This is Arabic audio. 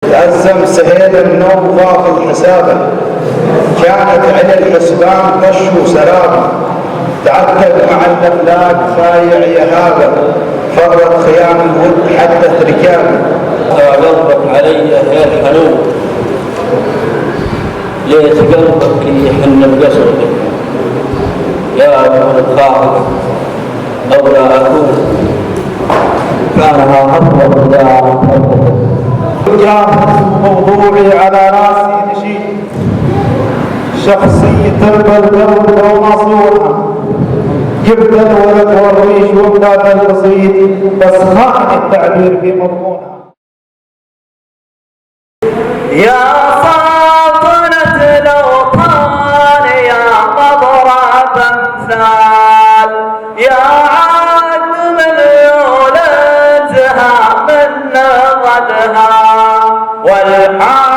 الأزم سهيل النوم غافل حسابه، كانت على الحسبان غش وسرابه، تعقد مع الأفلاك فايع يهابه، فرت خيام الود حدث ركابه. قلبك علي يا الحنون، ليت قلبك يحن بقصرك، يا أكون الخالق أو لا أكون، كانها أفضل داع حبك. جاهز موضوعي على راسي نشيد، شخصية البلد ومصورها، جبت الولد والريش وبلاد القصيد، بس خان التعبير في مضمونها. يا ساطنة الأوطان يا مضرب أمثال، يا عاد من يولدها من غدها والحال